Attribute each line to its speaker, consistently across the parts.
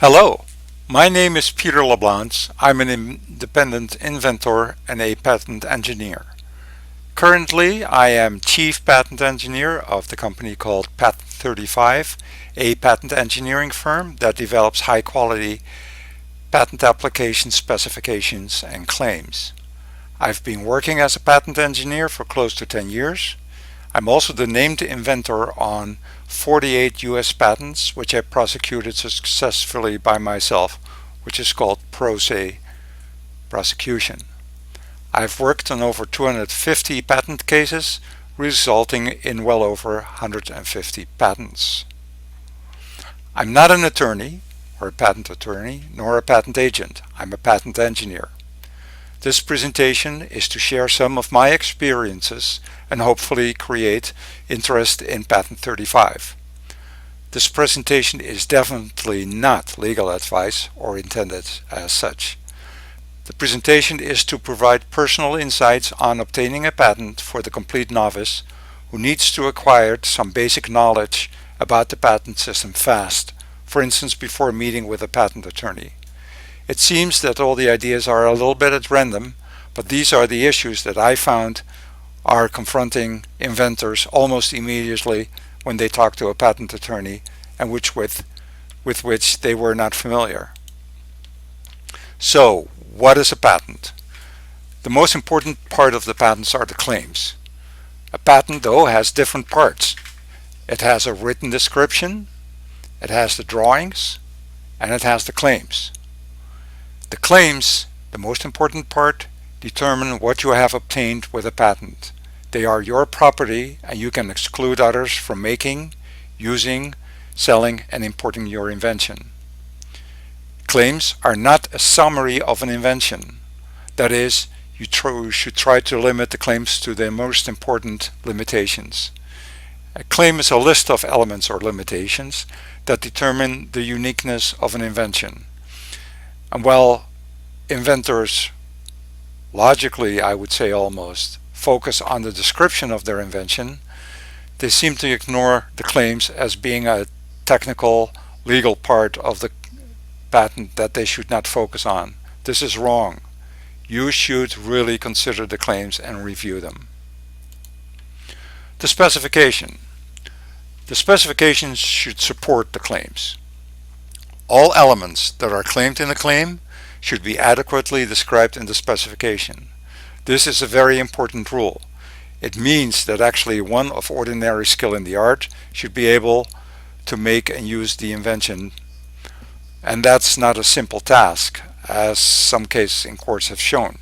Speaker 1: Hello, my name is Peter LeBlanc. I'm an independent inventor and a patent engineer. Currently, I am Chief Patent Engineer of the company called Patent 35, a patent engineering firm that develops high-quality patent application specifications and claims. I've been working as a patent engineer for close to 10 years. I'm also the named inventor on 48 US patents, which I prosecuted successfully by myself, which is called pro se prosecution. I've worked on over 250 patent cases, resulting in well over 150 patents. I'm not an attorney, or a patent attorney, nor a patent agent. I'm a patent engineer. This presentation is to share some of my experiences and hopefully create interest in Patent 35. This presentation is definitely not legal advice or intended as such. The presentation is to provide personal insights on obtaining a patent for the complete novice who needs to acquire some basic knowledge about the patent system fast, for instance before meeting with a patent attorney. It seems that all the ideas are a little bit at random, but these are the issues that I found are confronting inventors almost immediately when they talk to a patent attorney and with which they were not familiar. So, what is a patent? The most important part of the patents are the claims. A patent, though, has different parts. It has a written description, it has the drawings, and it has the claims. The claims, the most important part, determine what you have obtained with a patent. They are your property and you can exclude others from making, using, selling, and importing your invention. Claims are not a summary of an invention. That is, you should try to limit the claims to the most important limitations. A claim is a list of elements or limitations that determine the uniqueness of an invention. And while inventors, logically I would say almost, focus on the description of their invention, they seem to ignore the claims as being a technical, legal part of the patent that they should not focus on. This is wrong. You should really consider the claims and review them. The specification. The specifications should support the claims. All elements that are claimed in a claim should be adequately described in the specification. This is a very important rule. It means that actually one of ordinary skill in the art should be able to make and use the invention, and that's not a simple task, as some cases in courts have shown.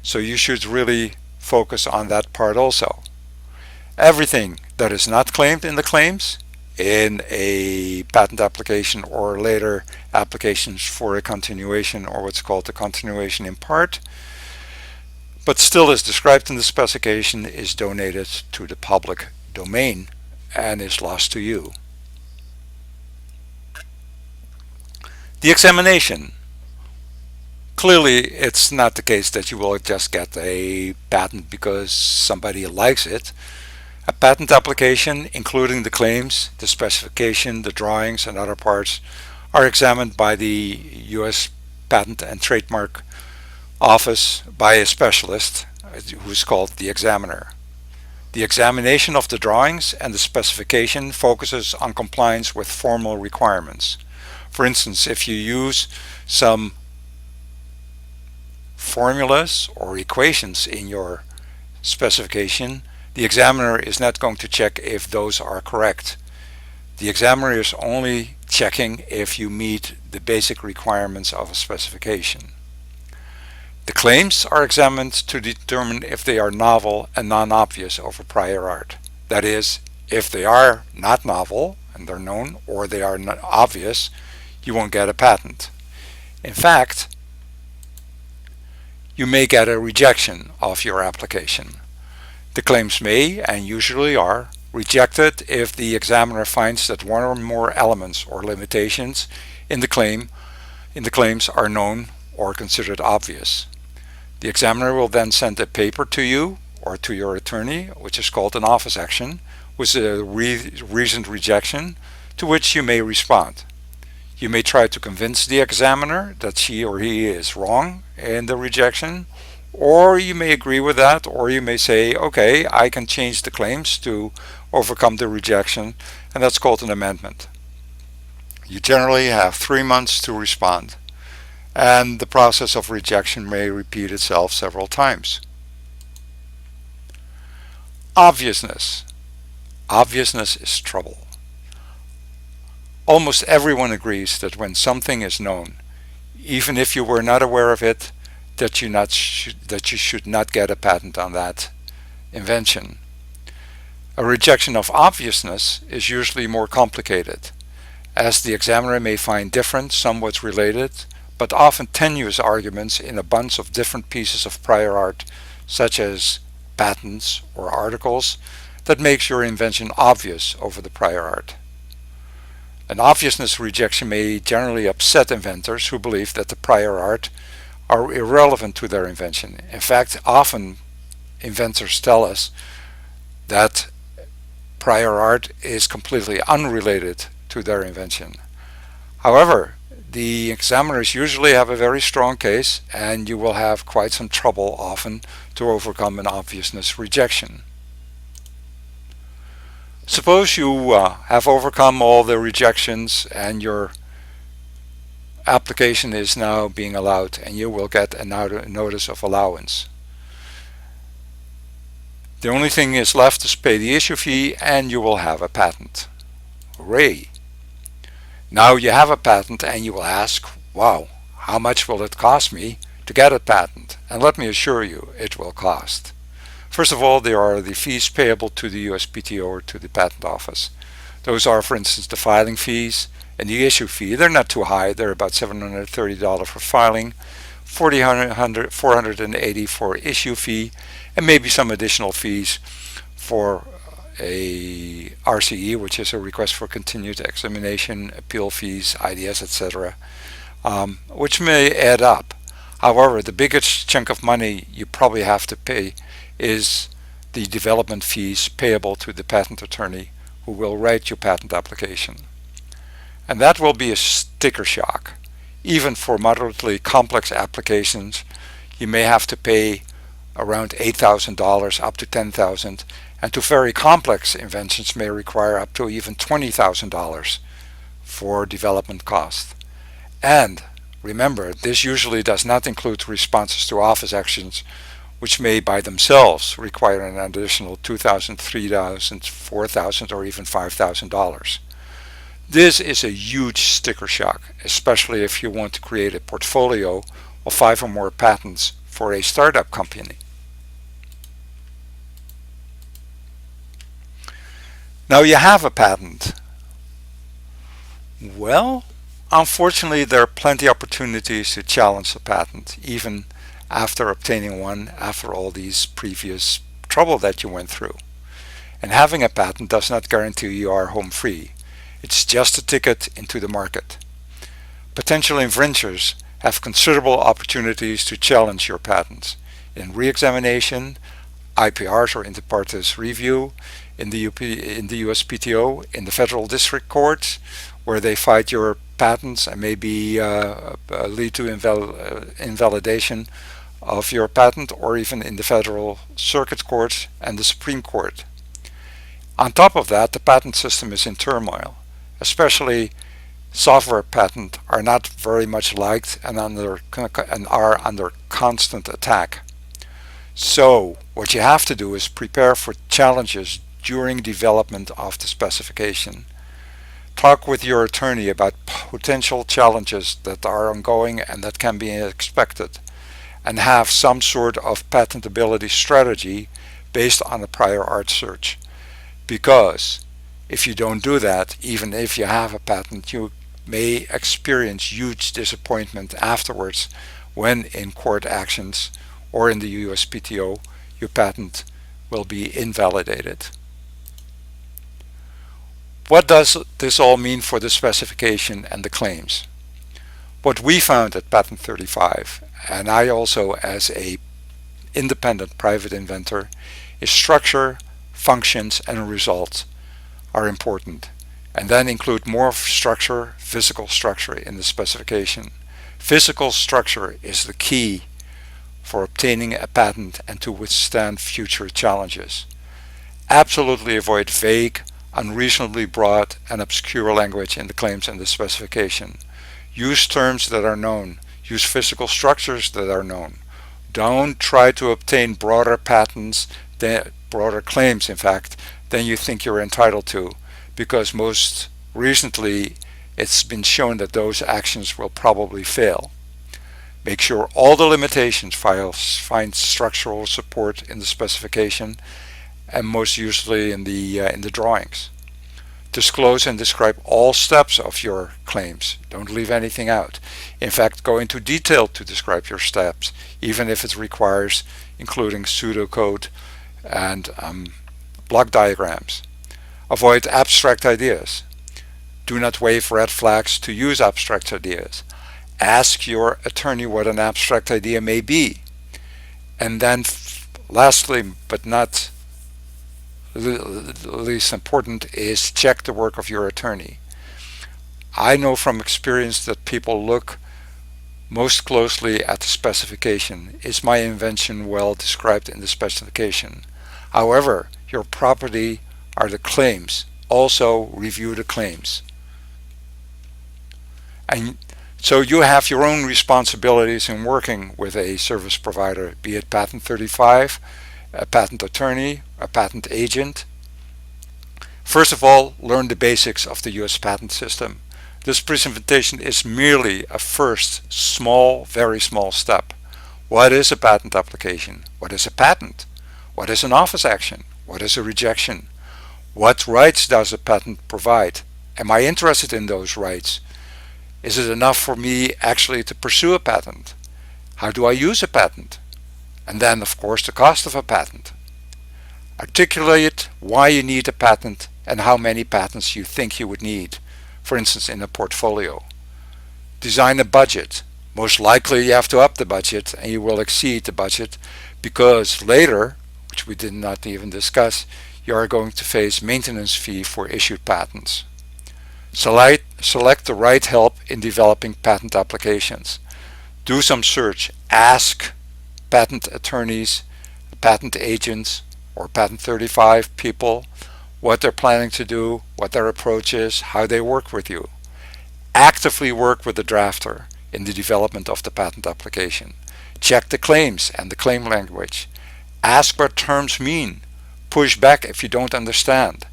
Speaker 1: So you should really focus on that part also. Everything that is not claimed in the claims in a patent application or later applications for a continuation or what's called the continuation in part, but still is described in the specification, is donated to the public domain and is lost to you. The examination. Clearly it's not the case that you will just get a patent because somebody likes it. A patent application, including the claims, the specification, the drawings, and other parts, are examined by the US Patent and Trademark Office by a specialist who is called the examiner. The examination of the drawings and the specification focuses on compliance with formal requirements. For instance, if you use some formulas or equations in your specification, the examiner is not going to check if those are correct. The examiner is only checking if you meet the basic requirements of a specification. The claims are examined to determine if they are novel and non-obvious over prior art. That is, if they are not novel and they're known, or they are not obvious, you won't get a patent. In fact, you may get a rejection of your application. The claims may, and usually are, rejected if the examiner finds that one or more elements or limitations in the claims are known or considered obvious. The examiner will then send a paper to you or to your attorney, which is called an office action, with a reasoned rejection, to which you may respond. You may try to convince the examiner that she or he is wrong in the rejection, or you may agree with that, or you may say, okay, I can change the claims to overcome the rejection, and that's called an amendment. You generally have 3 months to respond, and the process of rejection may repeat itself several times. Obviousness. Obviousness is trouble. Almost everyone agrees that when something is known, even if you were not aware of it, that you should not get a patent on that invention. A rejection of obviousness is usually more complicated, as the examiner may find different, somewhat related, but often tenuous arguments in a bunch of different pieces of prior art, such as patents or articles, that makes your invention obvious over the prior art. An obviousness rejection may generally upset inventors who believe that the prior art are irrelevant to their invention. In fact, often inventors tell us that prior art is completely unrelated to their invention. However, the examiners usually have a very strong case, and you will have quite some trouble often to overcome an obviousness rejection. Suppose you have overcome all the rejections and your application is now being allowed, and you will get a notice of allowance. The only thing is left is pay the issue fee, and you will have a patent. Hooray! Now you have a patent, and you will ask, wow, how much will it cost me to get a patent? And let me assure you, it will cost. First of all, there are the fees payable to the USPTO or to the patent office. Those are, for instance, the filing fees and the issue fee. They're not too high. They're about $730 for filing, $480 for issue fee, and maybe some additional fees for a RCE, which is a request for continued examination, appeal fees, IDS, etc., which may add up. However, the biggest chunk of money you probably have to pay is the development fees payable to the patent attorney who will write your patent application. And that will be a sticker shock. Even for moderately complex applications, you may have to pay around $8,000 up to $10,000, and to very complex inventions may require up to even $20,000 for development cost. And remember, this usually does not include responses to office actions, which may by themselves require an additional $2,000, $3,000, $4,000, or even $5,000. This is a huge sticker shock, especially if you want to create a portfolio of 5 or more patents for a startup company. Now you have a patent. Well, unfortunately, there are plenty of opportunities to challenge the patent, even after obtaining one, after all these previous trouble that you went through. And having a patent does not guarantee you are home free. It's just a ticket into the market. Potential infringers have considerable opportunities to challenge your patents in re-examination, IPRs or inter partes review, in the USPTO, in the federal district courts, where they fight your patents and maybe lead to invalidation of your patent, or even in the federal circuit courts and the Supreme Court. On top of that, the patent system is in turmoil. Especially software patents are not very much liked and are under constant attack. So what you have to do is prepare for challenges during development of the specification. Talk with your attorney about potential challenges that are ongoing and that can be expected, and have some sort of patentability strategy based on a prior art search. Because if you don't do that, even if you have a patent, you may experience huge disappointment afterwards when in court actions or in the USPTO your patent will be invalidated. What does this all mean for the specification and the claims? What we found at Patent 35, and I also as a independent private inventor, is structure, functions, and results are important. and then include more structure, physical structure in the specification. Physical structure is the key for obtaining a patent and to withstand future challenges. Absolutely avoid vague, unreasonably broad, and obscure language in the claims and the specification. Use terms that are known. Use physical structures that are known. Don't try to obtain broader patents, broader claims in fact, than you think you're entitled to, because most recently it's been shown that those actions will probably fail. Make sure all the limitations find structural support in the specification, and most usually in the drawings. Disclose and describe all steps of your claims. Don't leave anything out. In fact, go into detail to describe your steps, even if it requires including pseudocode and block diagrams. Avoid abstract ideas. Do not wave red flags to use abstract ideas. Ask your attorney what an abstract idea may be. And then lastly, but not least important, is check the work of your attorney. I know from experience that people look most closely at the specification. Is my invention well described in the specification? However, your property are the claims. Also review the claims. And so you have your own responsibilities in working with a service provider, be it Patent 35, a patent attorney, a patent agent. First of all, learn the basics of the US patent system. This presentation is merely a first small, very small step. What is a patent application? What is a patent? What is an office action? What is a rejection? What rights does a patent provide? Am I interested in those rights? Is it enough for me actually to pursue a patent? How do I use a patent? And then, of course, the cost of a patent. Articulate why you need a patent and how many patents you think you would need, for instance, in a portfolio. Design a budget. Most likely you have to up the budget and you will exceed the budget because later, which we did not even discuss, you are going to face maintenance fee for issued patents. Select the right help in developing patent applications. Do some search. Ask patent attorneys, patent agents, or Patent 35 people what they're planning to do, what their approach is, how they work with you. Actively work with the drafter in the development of the patent application. Check the claims and the claim language. Ask what terms mean. Push back if you don't understand.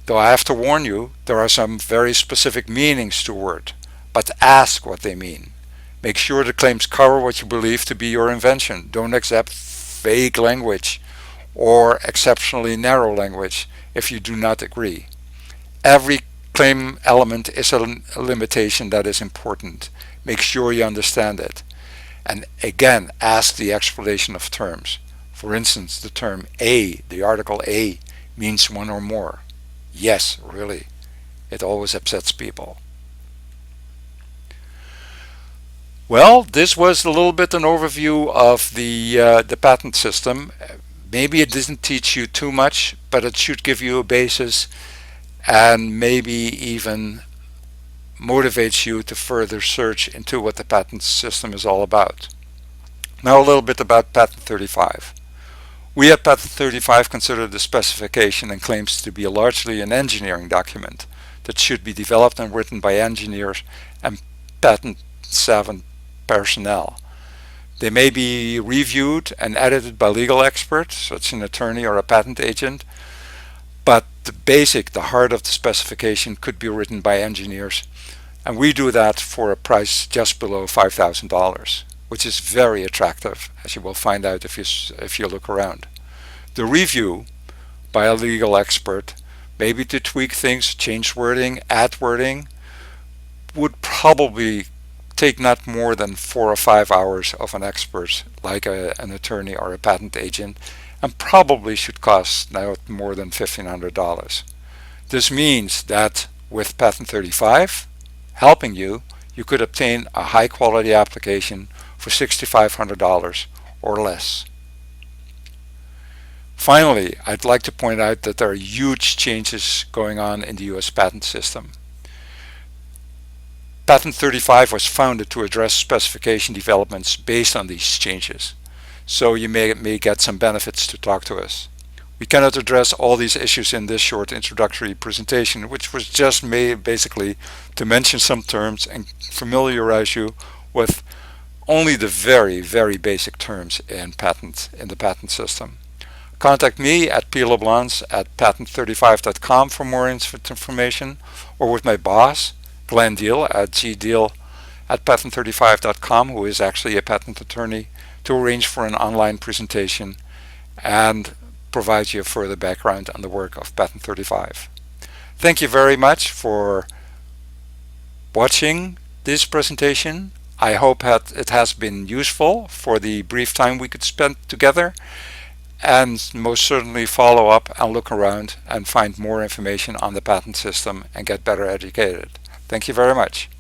Speaker 1: Though I have to warn you, there are some very specific meanings to word, but ask what they mean. Make sure the claims cover what you believe to be your invention. Don't accept vague language or exceptionally narrow language if you do not agree. Every claim element is a limitation that is important. Make sure you understand it. And again, ask the explanation of terms. For instance, the term A, the article A, means one or more. Yes, really. It always upsets people. Well, this was a little bit an overview of the patent system. Maybe it didn't teach you too much, but it should give you a basis and maybe even motivates you to further search into what the patent system is all about. Now a little bit about Patent 35. We at Patent 35 consider the specification and claims to be largely an engineering document that should be developed and written by engineers and patent savant personnel. They may be reviewed and edited by legal experts, such as an attorney or a patent agent, but the heart of the specification could be written by engineers, and we do that for a price just below $5,000, which is very attractive, as you will find out if you look around. The review by a legal expert, maybe to tweak things, change wording, add wording, would probably take not more than 4 or 5 hours of an expert like an attorney or a patent agent, and probably should cost not more than $1,500. This means that with Patent 35 helping you, you could obtain a high quality application for $6,500 or less. Finally, I'd like to point out that there are huge changes going on in the US patent system. Patent 35 was founded to address specification developments based on these changes, so you may get some benefits to talk to us. We cannot address all these issues in this short introductory presentation, which was just made basically to mention some terms and familiarize you with only the very, very basic terms in the patent system. Contact me at pleblanc at patent35.com for more information, or with my boss, Glenn Deal, at gdeal at patent35.com, who is actually a patent attorney, to arrange for an online presentation and provide you further background on the work of Patent 35. Thank you very much for watching this presentation. I hope that it has been useful for the brief time we could spend together, and most certainly follow up and look around and find more information on the patent system and get better educated. Thank you very much.